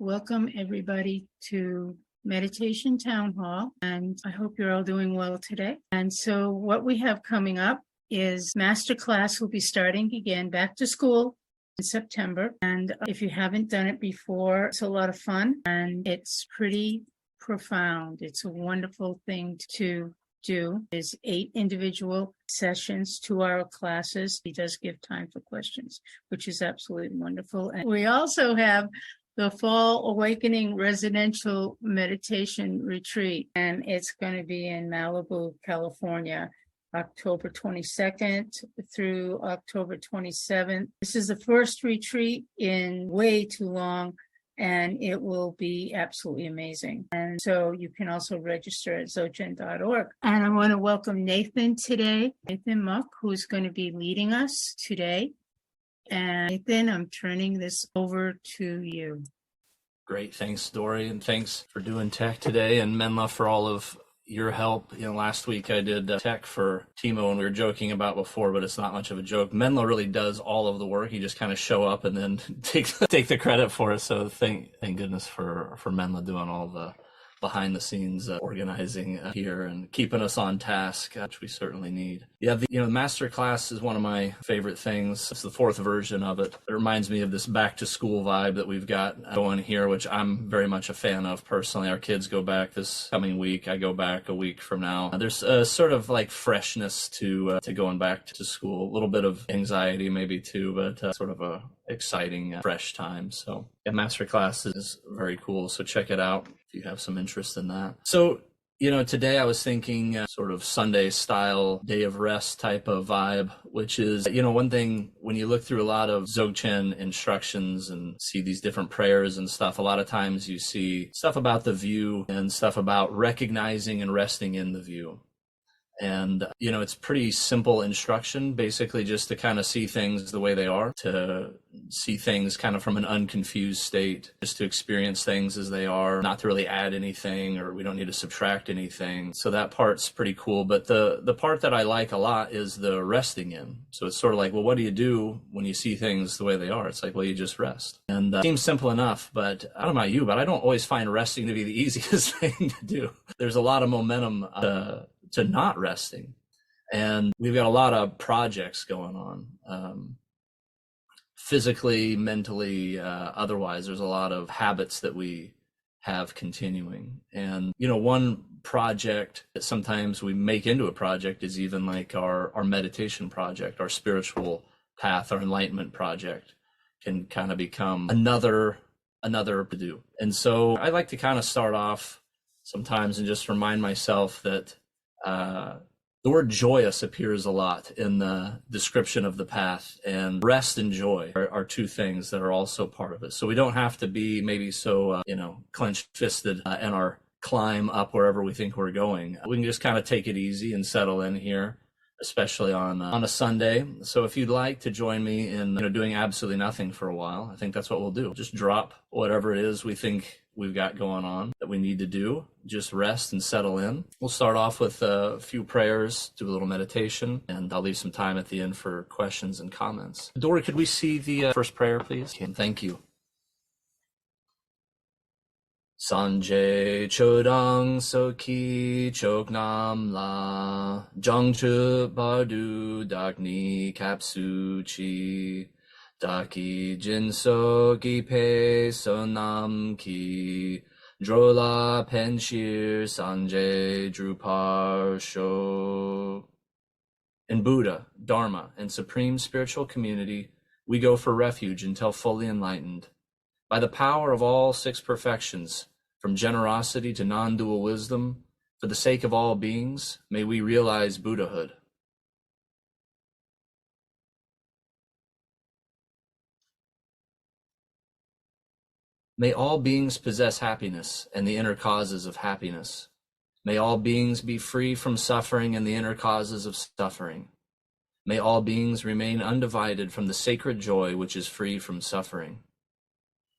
Welcome everybody to Meditation Town Hall, and I hope you're all doing well today. And so what we have coming up is Masterclass will be starting again, back to school in September. And if you haven't done it before, it's a lot of fun and it's pretty profound. It's a wonderful thing to do. Is 8 individual sessions, 2-hour classes. He does give time for questions, which is absolutely wonderful. And we also have the Fall Awakening Residential Meditation Retreat, and it's going to be in Malibu, California, October 22nd through October 27th. This is the first retreat in way too long, and it will be absolutely amazing. And so you can also register at zogen.org. And I want to welcome Nathan today, Nathan Mauck, who's going to be leading us today. And Nathan, I'm turning this over to you. Great. Thanks, Dory. And thanks for doing tech today. And Menla for all of your help. Last week I did tech for Timo, and we were joking about before, but it's not much of a joke. Menla really does all of the work. You just kind of show up and then take the credit for it. So thank goodness for Menla doing all the behind the scenes organizing here and keeping us on task, which we certainly need. Yeah, the Masterclass is one of my favorite things. It's the 4th version of it. It reminds me of this back to school vibe that we've got going here, which I'm very much a fan of personally. Our kids go back this coming week. I go back a week from now. There's a sort of like freshness to going back to school. A little bit of anxiety maybe too, but sort of a exciting, fresh time. So yeah, Masterclass is very cool. So check it out if you have some interest in that. So, today I was thinking sort of Sunday style, day of rest type of vibe, which is, one thing when you look through a lot of Dzogchen instructions and see these different prayers and stuff, a lot of times you see stuff about the view and stuff about recognizing and resting in the view. And, it's pretty simple instruction, basically just to kind of see things the way they are, to see things kind of from an unconfused state, just to experience things as they are, not to really add anything, or we don't need to subtract anything. So that part's pretty cool. But the part that I like a lot is the resting in. So it's sort of like, well, what do you do when you see things the way they are? It's like, well, you just rest. And it seems simple enough, but I don't know about you, but I don't always find resting to be the easiest thing to do. There's a lot of momentum to not resting. And we've got a lot of projects going on, physically, mentally, otherwise. There's a lot of habits that we have continuing. And, one project that sometimes we make into a project is even like our meditation project, our spiritual path, our enlightenment project can kind of become another to do. And so I like to kind of start off sometimes and just remind myself that the word joyous appears a lot in the description of the path, and rest and joy are 2 things that are also part of it. So we don't have to be maybe so, clenched fisted in our climb up wherever we think we're going. We can just kind of take it easy and settle in here, especially on a Sunday. So if you'd like to join me in doing absolutely nothing for a while, I think that's what we'll do. Just drop whatever it is we think we've got going on that we need to do. Just rest and settle in. We'll start off with a few prayers, do a little meditation, and I'll leave some time at the end for questions and comments. Dory, could we see the first prayer, please? Thank you. Sanjay Chodang Soki Choknam La Jangchu Bardu Dakni Kapsuchi Daki Jinso Gipe Sonam Ki Drola Penshir Sanjay Drupar Sho. In Buddha, Dharma, and Supreme Spiritual Community, we go for refuge until fully enlightened. By the power of all 6 perfections, from generosity to non-dual wisdom, for the sake of all beings, may we realize Buddhahood. May all beings possess happiness and the inner causes of happiness. May all beings be free from suffering and the inner causes of suffering. May all beings remain undivided from the sacred joy which is free from suffering.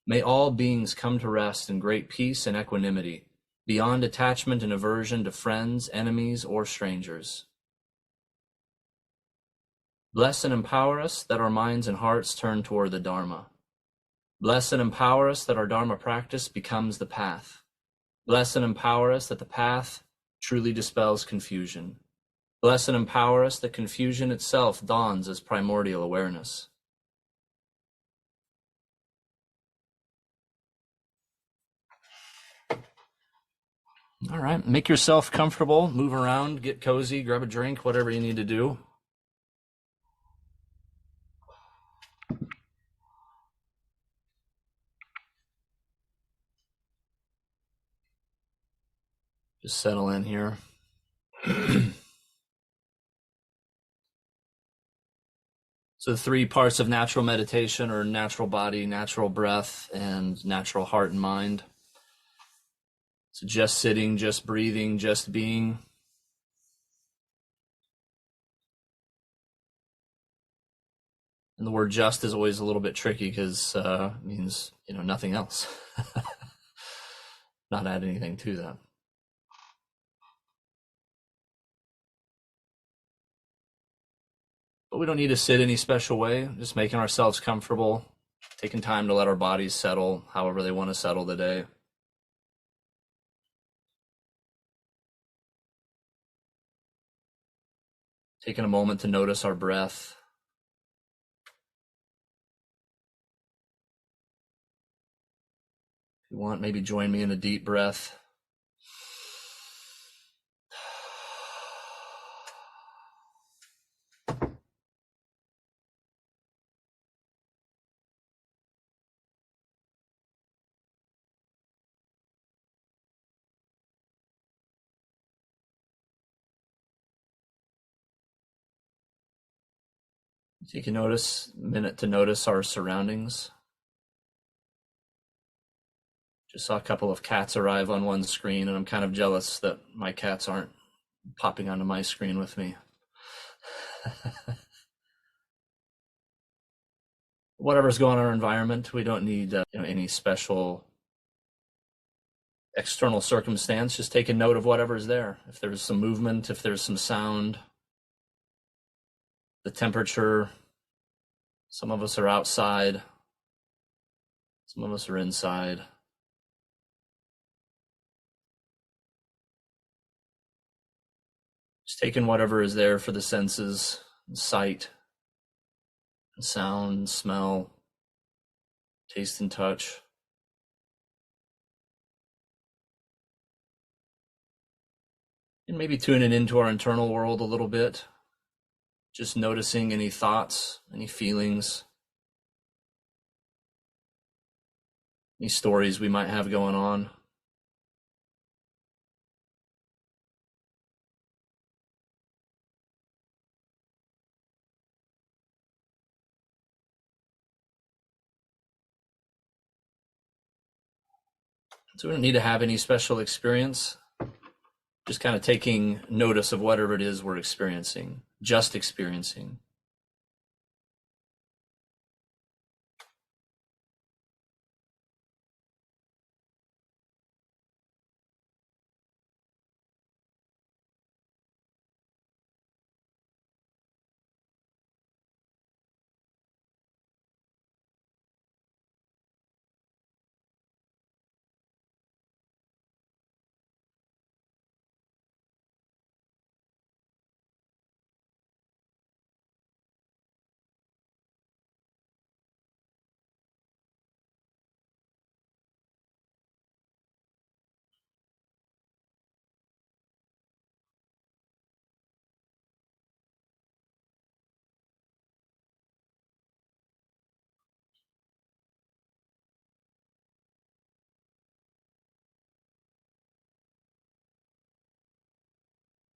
May all beings come to rest in great peace and equanimity, beyond attachment and aversion to friends, enemies, or strangers. Bless and empower us that our minds and hearts turn toward the Dharma. Bless and empower us that our Dharma practice becomes the path. Bless and empower us that the path truly dispels confusion. Bless and empower us that confusion itself dawns as primordial awareness. All right, make yourself comfortable, move around, get cozy, grab a drink, whatever you need to do. Just settle in here. So the three parts of natural meditation are natural body, natural breath, and natural heart and mind. So just sitting, just breathing, just being. And the word just is always a little bit tricky because it means, nothing else. Not add anything to that. But we don't need to sit any special way, just making ourselves comfortable, taking time to let our bodies settle however they want to settle today. Taking a moment to notice our breath. If you want, maybe join me in a deep breath. Take a minute to notice our surroundings. Just saw a couple of cats arrive on one screen, and I'm kind of jealous that my cats aren't popping onto my screen with me. Whatever's going on in our environment, we don't need any special external circumstance. Just take a note of whatever's there. If there's some movement, if there's some sound, the temperature. Some of us are outside. Some of us are inside. Just taking whatever is there for the senses, sight, and sound, smell, taste and touch. And maybe tuning into our internal world a little bit. Just noticing any thoughts, any feelings, any stories we might have going on. So we don't need to have any special experience. Just kind of taking notice of whatever it is we're experiencing, just experiencing.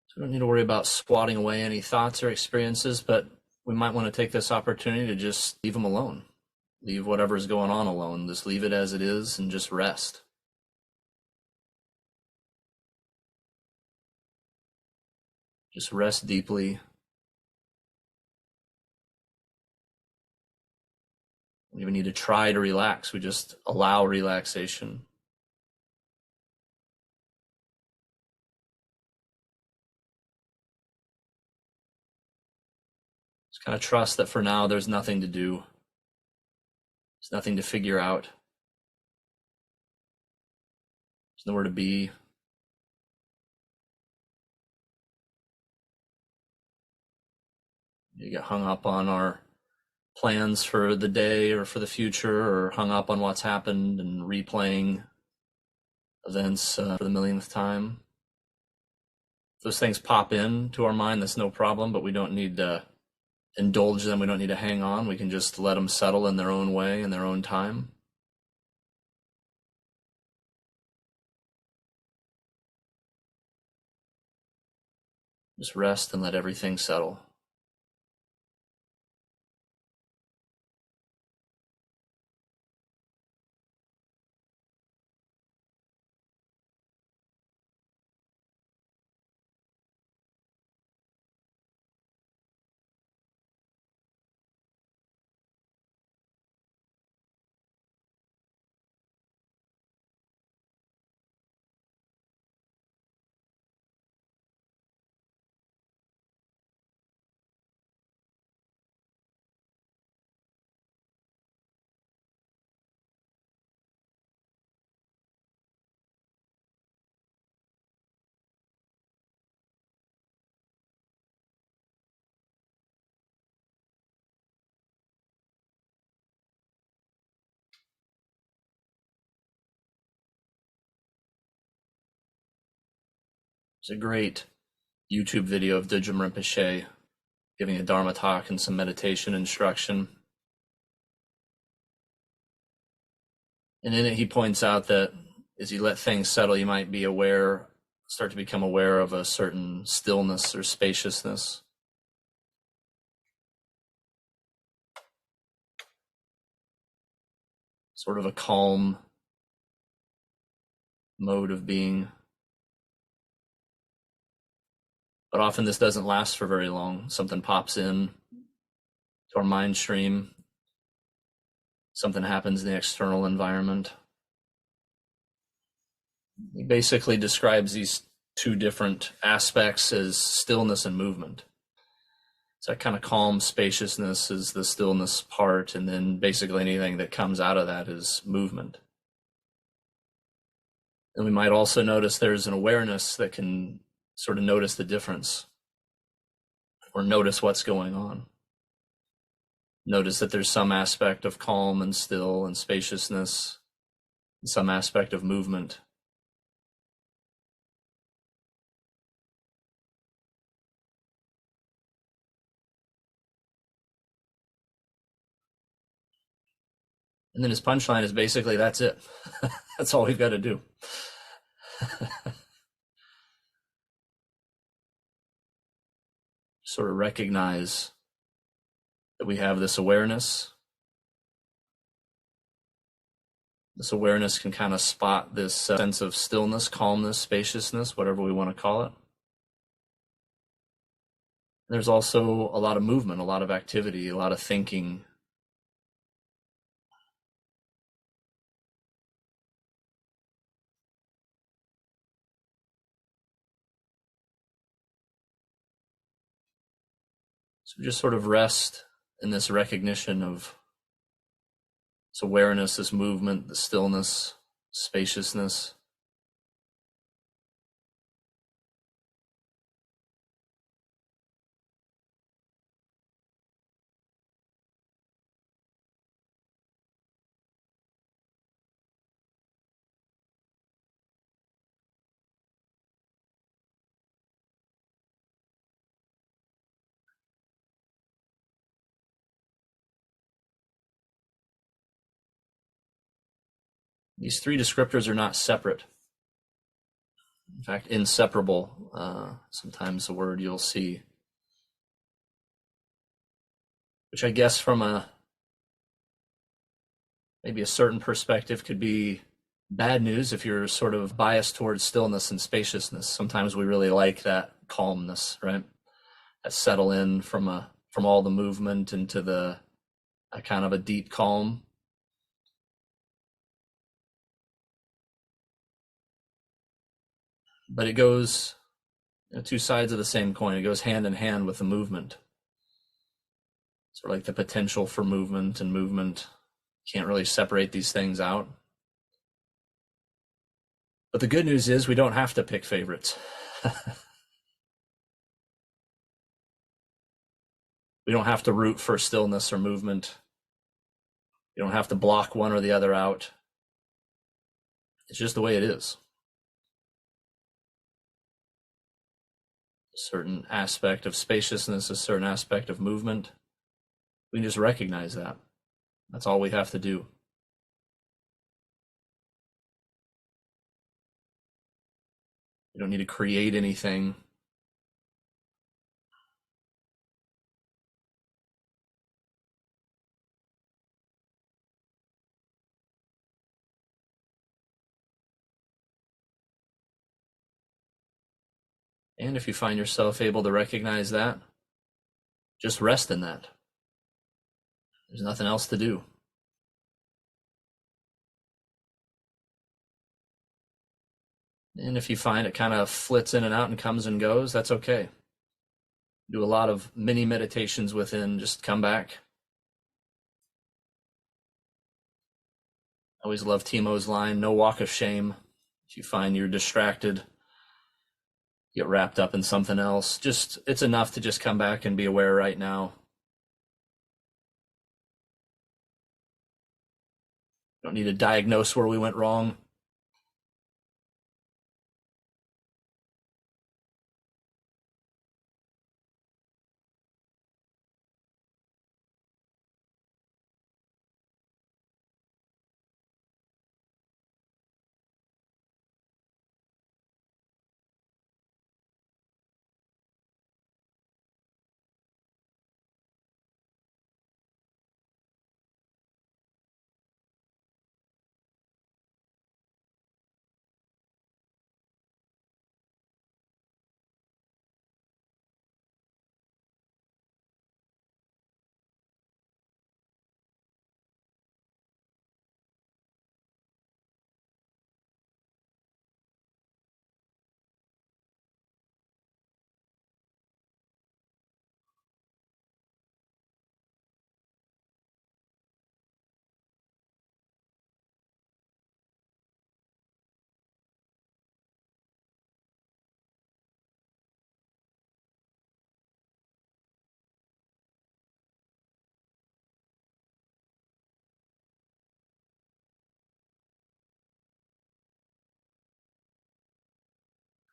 So we don't need to worry about swatting away any thoughts or experiences, but we might want to take this opportunity to just leave them alone. Leave whatever's going on alone. Just leave it as it is and just rest. Just rest deeply. We don't even need to try to relax. We just allow relaxation. Just kind of trust that for now there's nothing to do. There's nothing to figure out. There's nowhere to be. You get hung up on our plans for the day or for the future, or hung up on what's happened and replaying events for the millionth time. Those things pop into our mind, that's no problem, but we don't need to indulge them. We don't need to hang on. We can just let them settle in their own way, in their own time. Just rest and let everything settle. There's a great YouTube video of Dijam Rinpoche giving a Dharma talk and some meditation instruction. And in it, he points out that as you let things settle, you might be aware, start to become aware of a certain stillness or spaciousness. Sort of a calm mode of being. But often this doesn't last for very long. Something pops in to our mind stream. Something happens in the external environment. He basically describes these two different aspects as stillness and movement. So that kind of calm spaciousness is the stillness part, and then basically anything that comes out of that is movement. And we might also notice there's an awareness that can sort of notice the difference, or notice what's going on. Notice that there's some aspect of calm and still and spaciousness, and some aspect of movement. And then his punchline is basically, that's it. That's all we've got to do. Sort of recognize that we have this awareness. This awareness can kind of spot this sense of stillness, calmness, spaciousness, whatever we want to call it. There's also a lot of movement, a lot of activity, a lot of thinking. So just sort of rest in this recognition of this awareness, this movement, the stillness, spaciousness. These three descriptors are not separate. In fact, inseparable, sometimes the word you'll see. Which I guess from maybe a certain perspective could be bad news if you're sort of biased towards stillness and spaciousness. Sometimes we really like that calmness, right? That settle in from all the movement into a kind of a deep calm. But it goes, two sides of the same coin. It goes hand in hand with the movement. Sort of like the potential for movement and movement Can't really separate these things out. But the good news is we don't have to pick favorites. We don't have to root for stillness or movement. You don't have to block one or the other out. It's just the way it is. A certain aspect of spaciousness, a certain aspect of movement. We can just recognize that. That's all we have to do. You don't need to create anything. And if you find yourself able to recognize that, just rest in that. There's nothing else to do. And if you find it kind of flits in and out and comes and goes, that's okay. Do a lot of mini meditations within, just come back. I always love Timo's line, no walk of shame. If you find you're distracted, get wrapped up in something else, it's enough to just come back and be aware right now. Don't need to diagnose where we went wrong.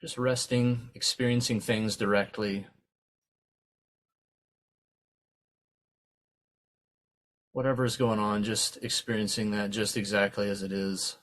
Just resting, experiencing things directly. Whatever's going on, just experiencing that just exactly as it is.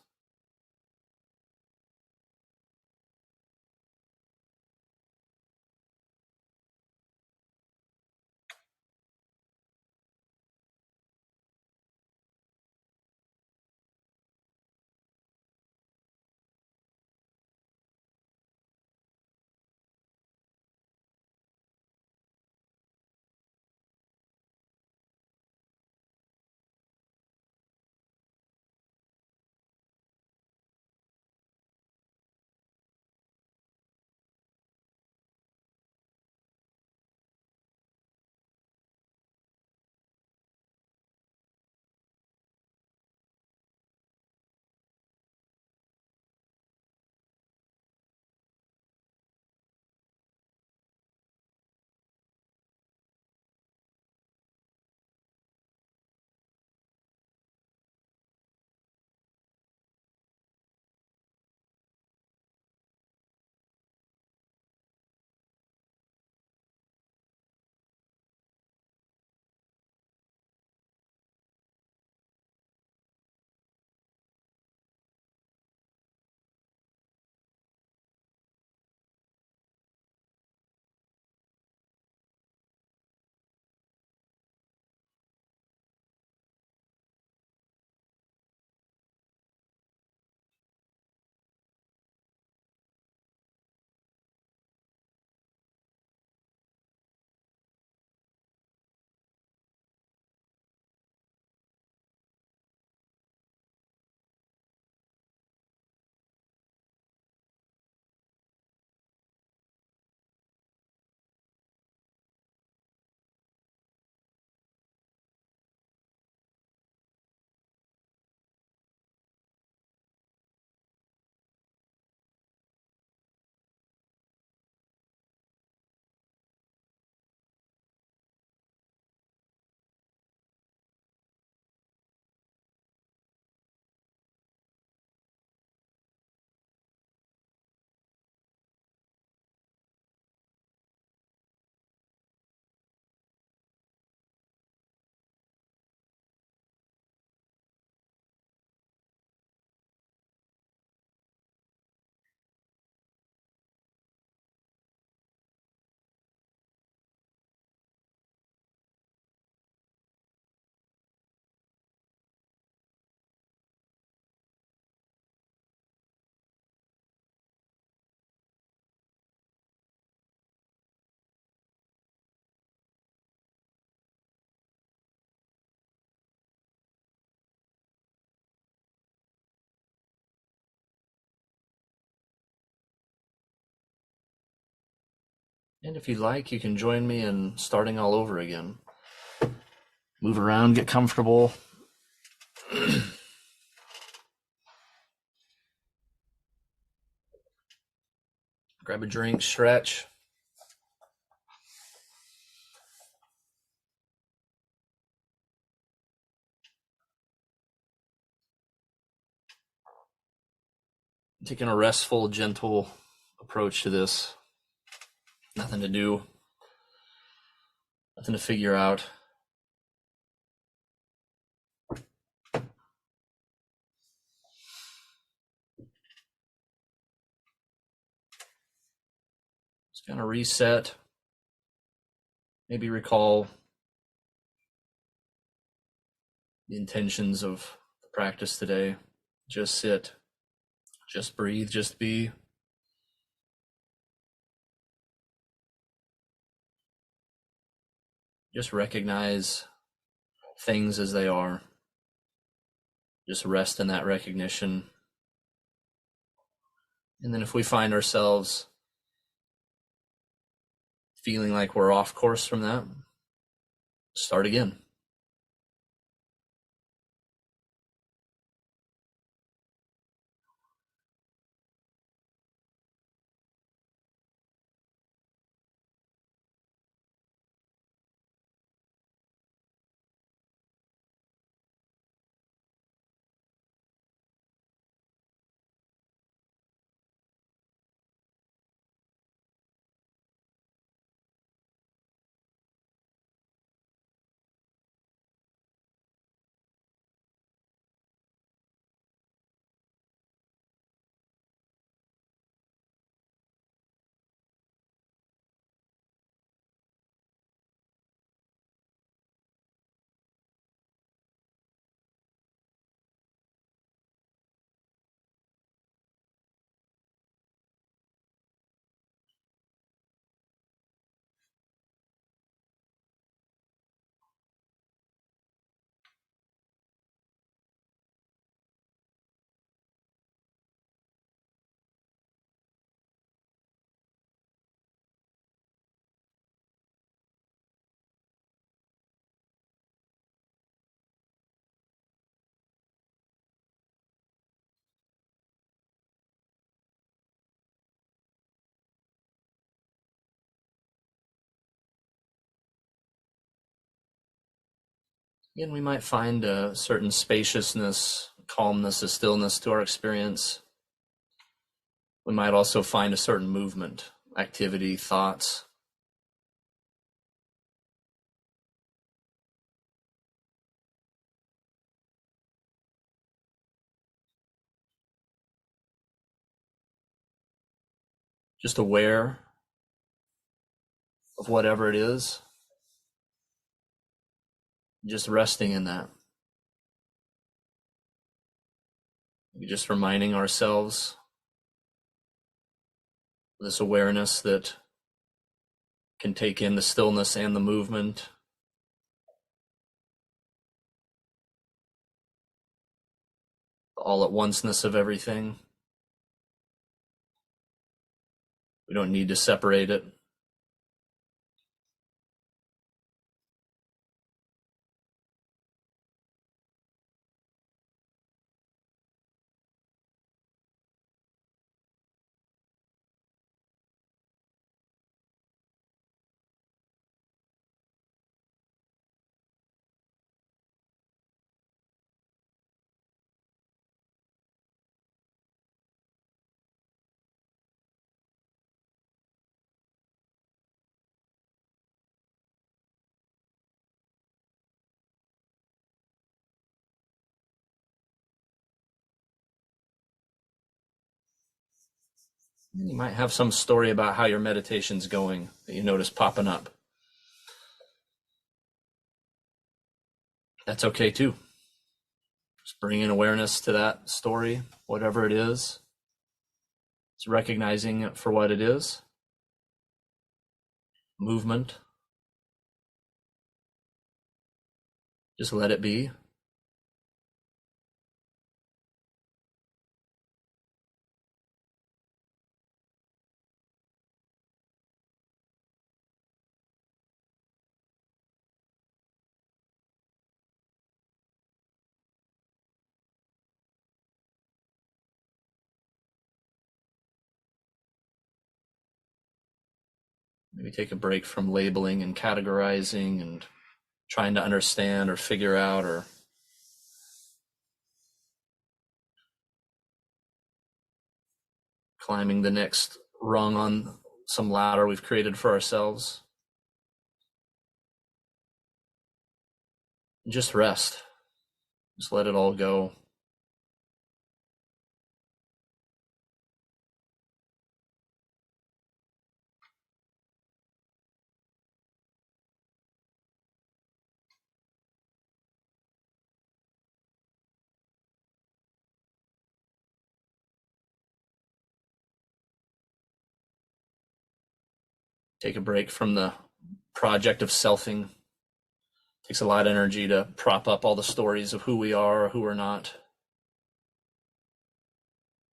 And if you'd like, you can join me in starting all over again. Move around, get comfortable. Grab a drink, stretch. Taking a restful, gentle approach to this. Nothing to do, nothing to figure out. Just kind of reset. Maybe recall the intentions of the practice today. Just sit, just breathe, just be. Just recognize things as they are. Just rest in that recognition. And then if we find ourselves feeling like we're off course from that, start again. Again, we might find a certain spaciousness, calmness, a stillness to our experience. We might also find a certain movement, activity, thoughts. Just aware of whatever it is. Just resting in that. Just reminding ourselves this awareness that can take in the stillness and the movement. The all at onceness of everything. We don't need to separate it. You might have some story about how your meditation's going that you notice popping up. That's okay too. Just bringing awareness to that story, whatever it is. It's recognizing it for what it is. Movement. Just let it be. Maybe take a break from labeling and categorizing and trying to understand or figure out or climbing the next rung on some ladder we've created for ourselves. And just rest. Just let it all go. Take a break from the project of selfing. It takes a lot of energy to prop up all the stories of who we are or who we're not.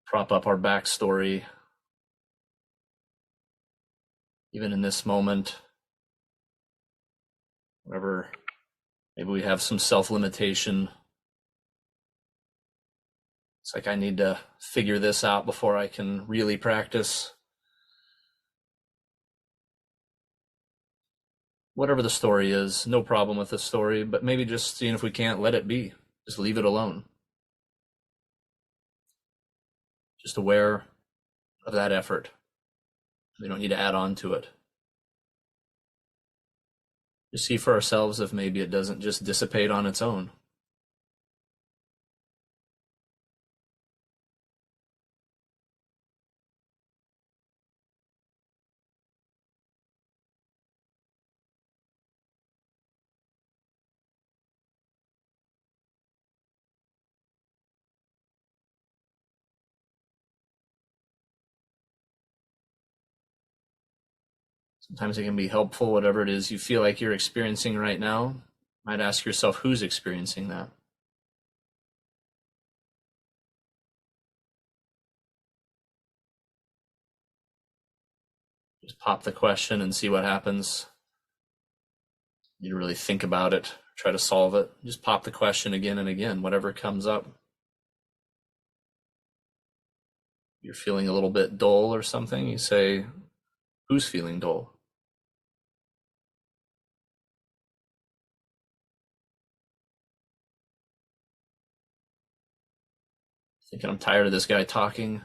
Prop up our backstory. Even in this moment, wherever maybe we have some self-limitation. It's like I need to figure this out before I can really practice. Whatever the story is, no problem with the story, but maybe just seeing if we can't let it be. Just leave it alone. Just aware of that effort. We don't need to add on to it. Just see for ourselves if maybe it doesn't just dissipate on its own. Sometimes it can be helpful, whatever it is you feel like you're experiencing right now. You might ask yourself, who's experiencing that? Just pop the question and see what happens. You really think about it, try to solve it. Just pop the question again and again, whatever comes up. You're feeling a little bit dull or something, you say, who's feeling dull? Thinking I'm tired of this guy talking.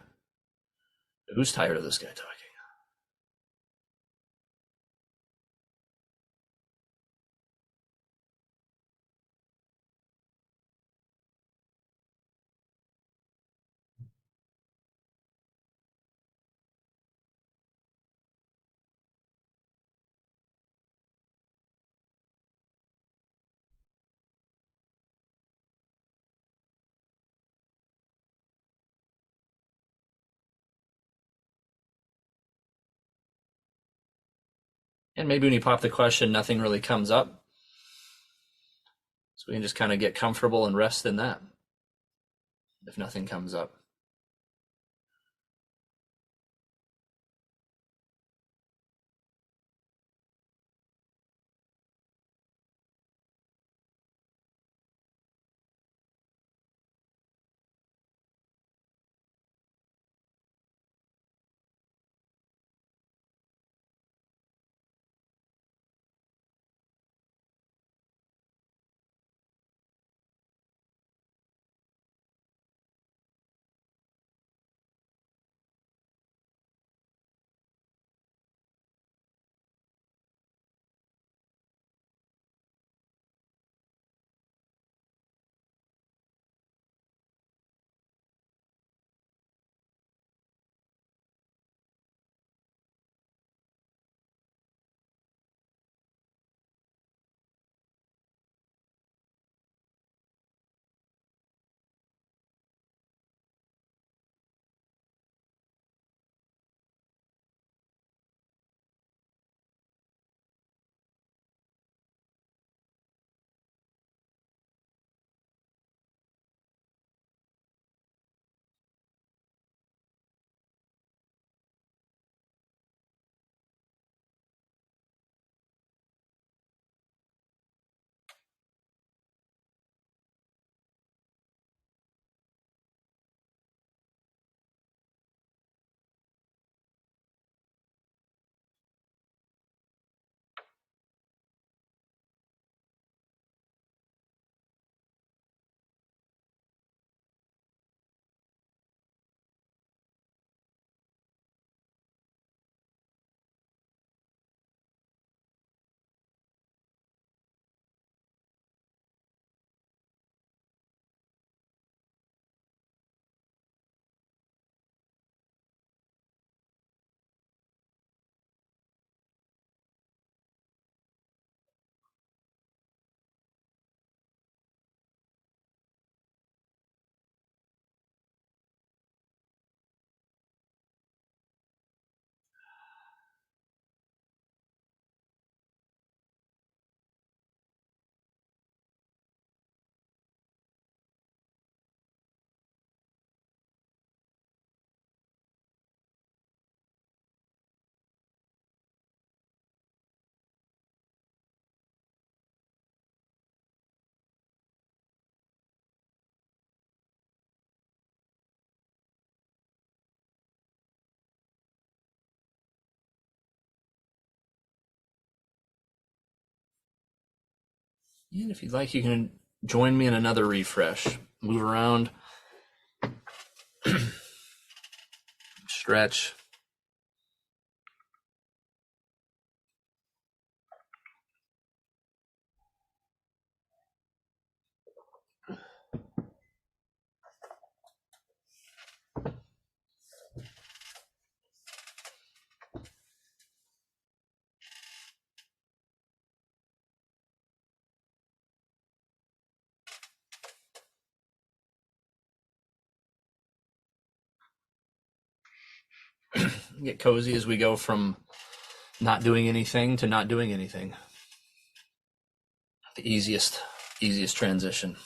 Who's tired of this guy talking? And maybe when you pop the question, nothing really comes up. So we can just kind of get comfortable and rest in that if nothing comes up. And if you'd like, you can join me in another refresh. Move around, stretch. Get cozy as we go from not doing anything to not doing anything. The easiest transition.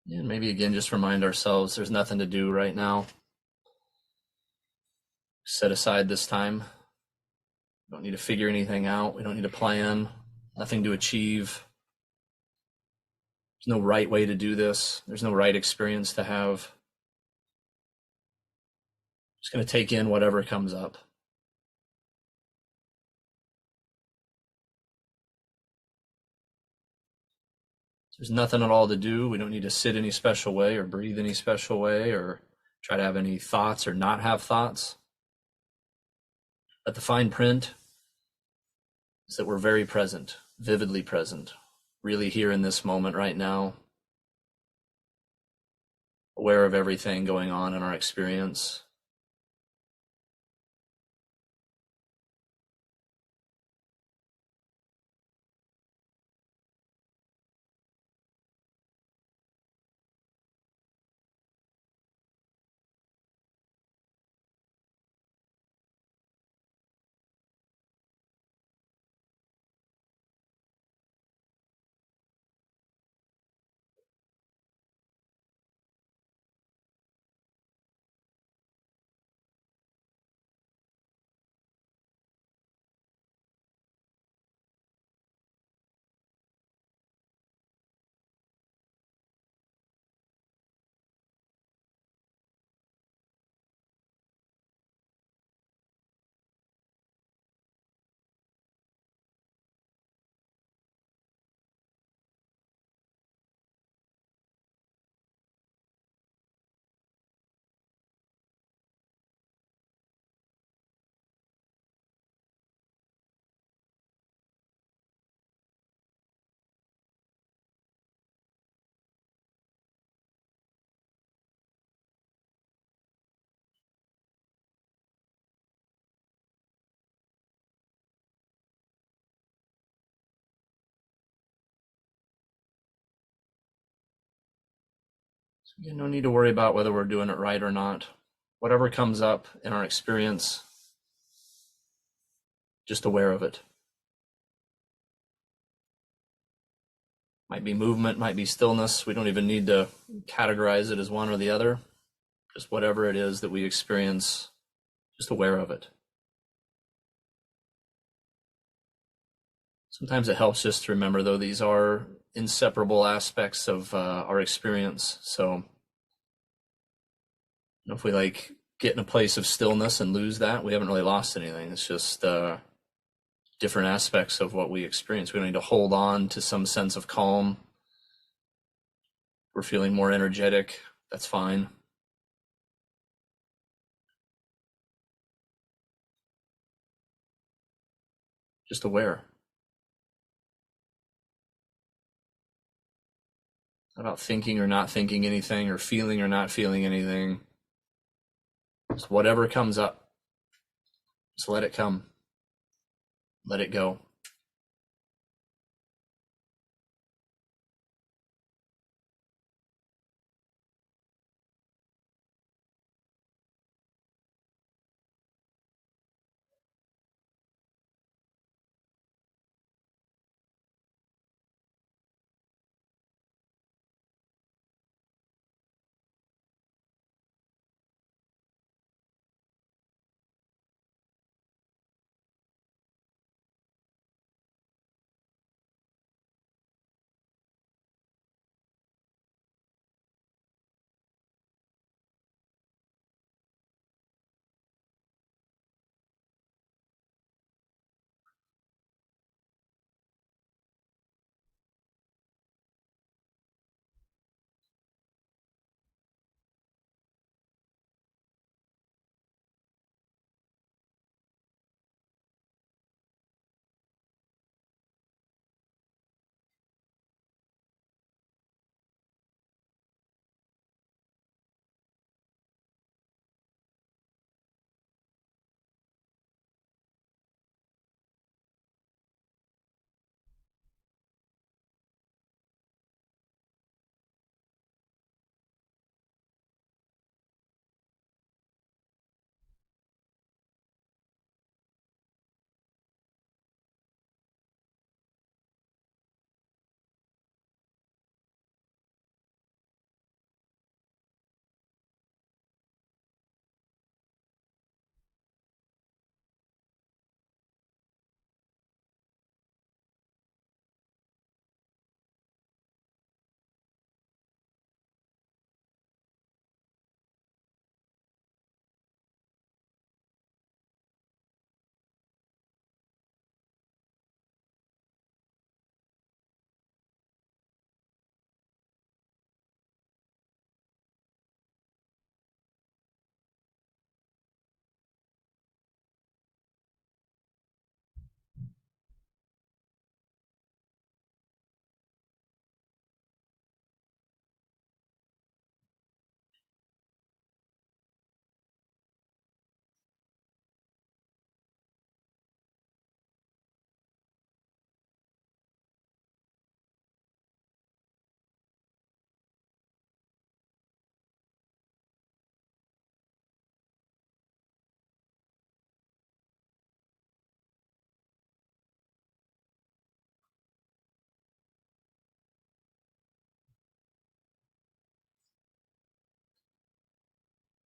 And maybe again, just remind ourselves there's nothing to do right now. Set aside this time. We don't need to figure anything out. We don't need to plan. Nothing to achieve. There's no right way to do this. There's no right experience to have. Just going to take in whatever comes up. There's nothing at all to do. We don't need to sit any special way or breathe any special way or try to have any thoughts or not have thoughts. But the fine print is that we're very present, vividly present, really here in this moment right now, aware of everything going on in our experience. So again, no need to worry about whether we're doing it right or not. Whatever comes up in our experience, just aware of it. Might be movement, might be stillness. We don't even need to categorize it as one or the other. Just whatever it is that we experience, just aware of it. Sometimes it helps just to remember, though, these are inseparable aspects of our experience. So if we get in a place of stillness and lose that, we haven't really lost anything. It's just different aspects of what we experience. We don't need to hold on to some sense of calm. We're feeling more energetic. That's fine. Just aware. Not about thinking or not thinking anything or feeling or not feeling anything. Just whatever comes up, just let it come. Let it go.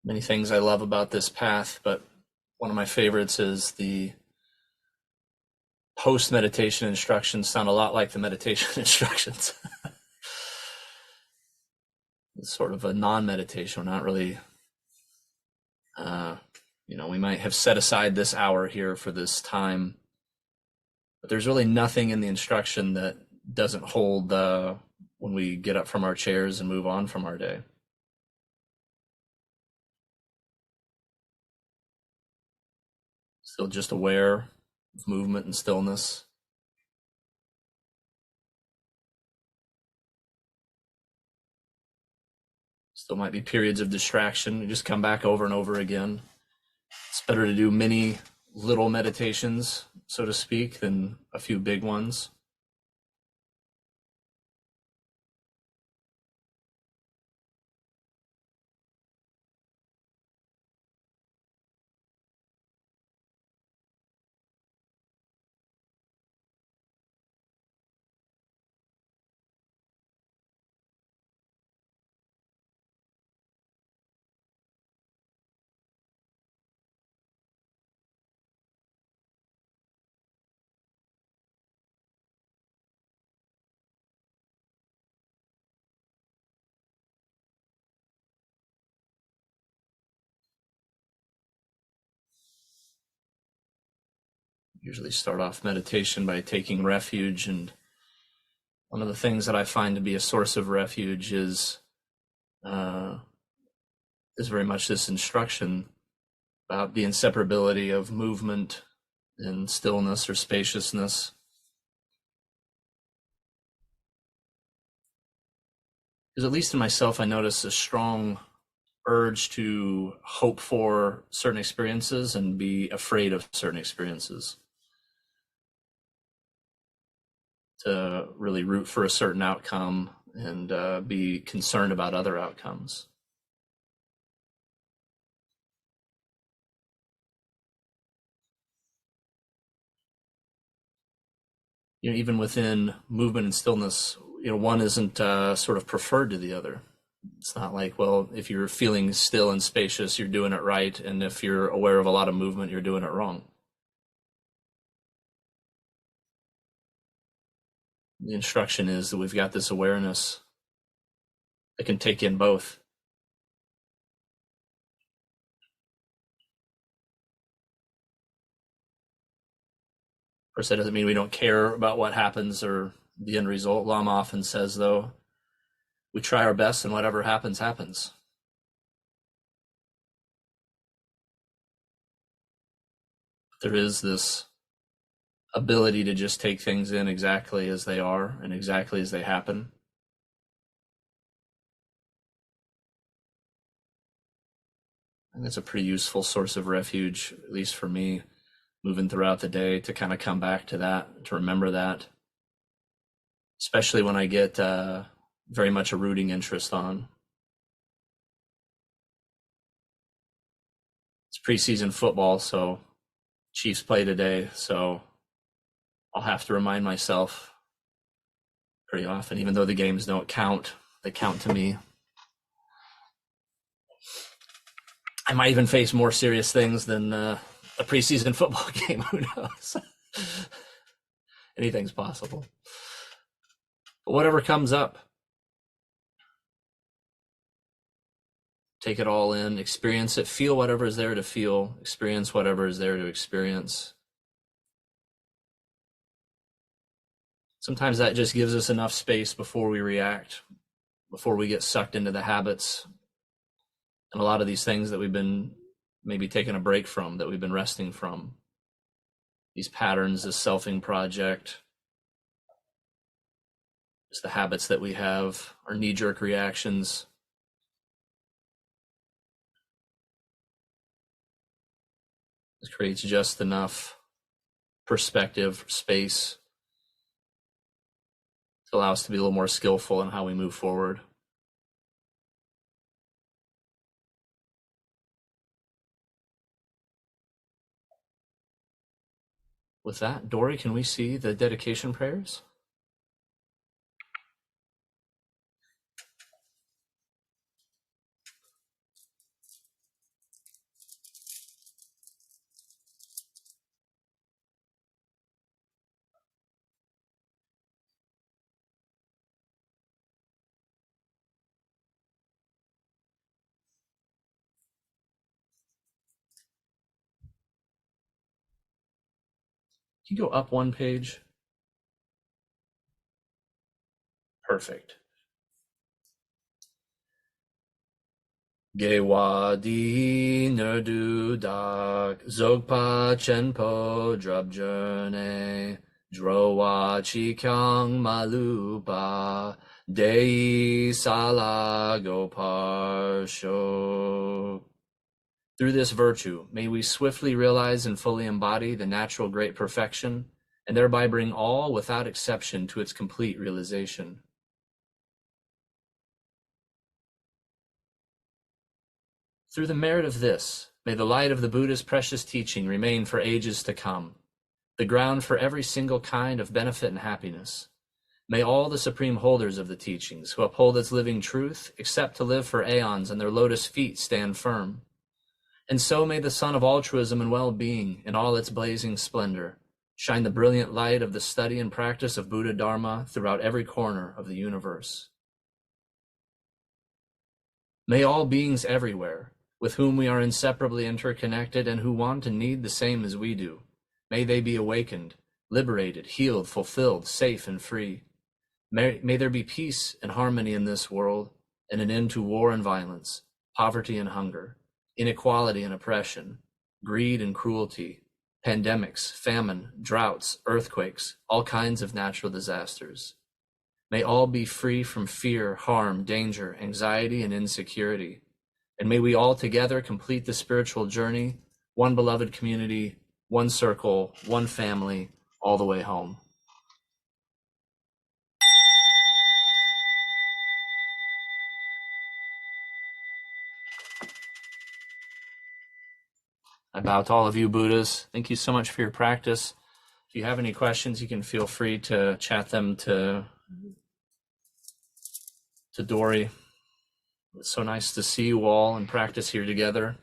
many things I love about this path, but one of my favorites is the post meditation instructions sound a lot like the meditation instructions. It's sort of a non-meditation. We're not really, we might have set aside this hour here for this time, but there's really nothing in the instruction that doesn't hold when we get up from our chairs and move on from our day. Still just aware of movement and stillness. Still might be periods of distraction. You just come back over and over again. It's better to do many little meditations, so to speak, than a few big ones. Usually start off meditation by taking refuge, and one of the things that I find to be a source of refuge is very much this instruction about the inseparability of movement and stillness or spaciousness. Because at least in myself, I notice a strong urge to hope for certain experiences and be afraid of certain experiences. To really root for a certain outcome and be concerned about other outcomes. Even within movement and stillness, one isn't sort of preferred to the other. It's not like, well, if you're feeling still and spacious, you're doing it right, and if you're aware of a lot of movement, you're doing it wrong. The instruction is that we've got this awareness that can take in both. Of course, that doesn't mean we don't care about what happens or the end result. Lama often says, though, we try our best and whatever happens, happens. There is this ability to just take things in exactly as they are and exactly as they happen. And that's a pretty useful source of refuge, at least for me, moving throughout the day, to kind of come back to that, to remember that, especially when I get very much a rooting interest on. It's preseason football, so Chiefs play today, so I'll have to remind myself pretty often, even though the games don't count, they count to me. I might even face more serious things than a preseason football game. Who knows? Anything's possible. But whatever comes up, take it all in, experience it, feel whatever is there to feel, experience whatever is there to experience. Sometimes that just gives us enough space before we react, before we get sucked into the habits and a lot of these things that we've been maybe taking a break from, that we've been resting from. These patterns, this selfing project, just the habits that we have, our knee-jerk reactions. It creates just enough perspective, space to allow us to be a little more skillful in how we move forward. With that, Dory, can we see the dedication prayers? you go up one page? Perfect. Gewa di nerdu dak zogpa chenpo drubjerne drowa chikyang malupa dei sala goparsho. Through this virtue, may we swiftly realize and fully embody the natural great perfection, and thereby bring all without exception to its complete realization. Through the merit of this, may the light of the Buddha's precious teaching remain for ages to come, the ground for every single kind of benefit and happiness. May all the supreme holders of the teachings who uphold its living truth accept to live for aeons and their lotus feet stand firm. And so may the sun of altruism and well-being in all its blazing splendor shine the brilliant light of the study and practice of Buddha Dharma throughout every corner of the universe. May all beings everywhere, with whom we are inseparably interconnected and who want and need the same as we do, may they be awakened, liberated, healed, fulfilled, safe, and free. May there be peace and harmony in this world, and an end to war and violence, poverty and hunger, inequality and oppression, greed and cruelty, pandemics, famine, droughts, earthquakes, all kinds of natural disasters. May all be free from fear, harm, danger, anxiety, and insecurity. And may we all together complete the spiritual journey, one beloved community, one circle, one family, all the way home. I bow to all of you Buddhas. Thank you so much for your practice. If you have any questions, you can feel free to chat them to Dory. It's so nice to see you all and practice here together.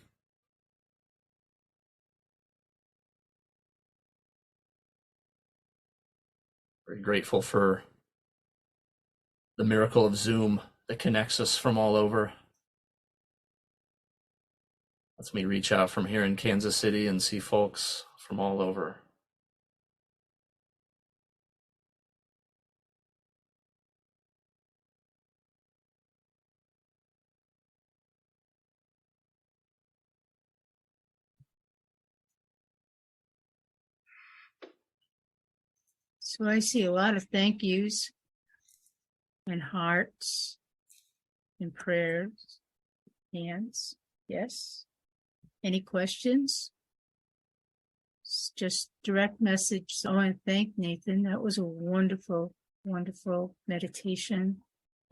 Very grateful for the miracle of Zoom that connects us from all over. Lets me reach out from here in Kansas City and see folks from all over. So I see a lot of thank yous and hearts and prayers, hands. Yes. Any questions? Just direct message. So I want to thank Nathan. That was a wonderful, wonderful meditation.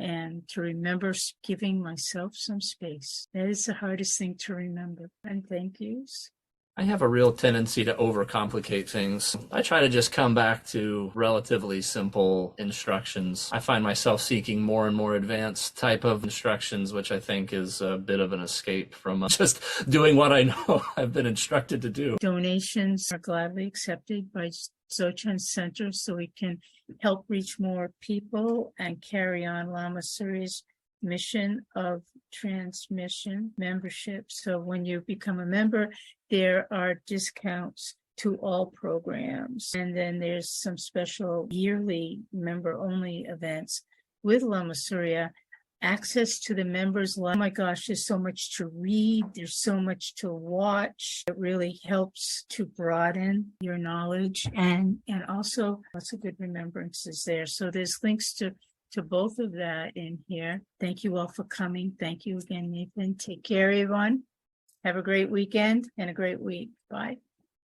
And to remember giving myself some space. That is the hardest thing to remember. And thank yous. I have a real tendency to overcomplicate things. I try to just come back to relatively simple instructions. I find myself seeking more and more advanced type of instructions, which I think is a bit of an escape from just doing what I know I've been instructed to do. Donations are gladly accepted by Dzogchen Center so we can help reach more people and carry on Lama Surya's mission of transmission membership. So when you become a member, there are discounts to all programs. And then there's some special yearly member-only events with Lama Surya. Access to the members. Oh my gosh, there's so much to read. There's so much to watch. It really helps to broaden your knowledge and also lots of good remembrances there. So there's links to both of that in here. Thank you all for coming. Thank you again, Nathan. Take care, everyone. Have a great weekend and a great week. Bye.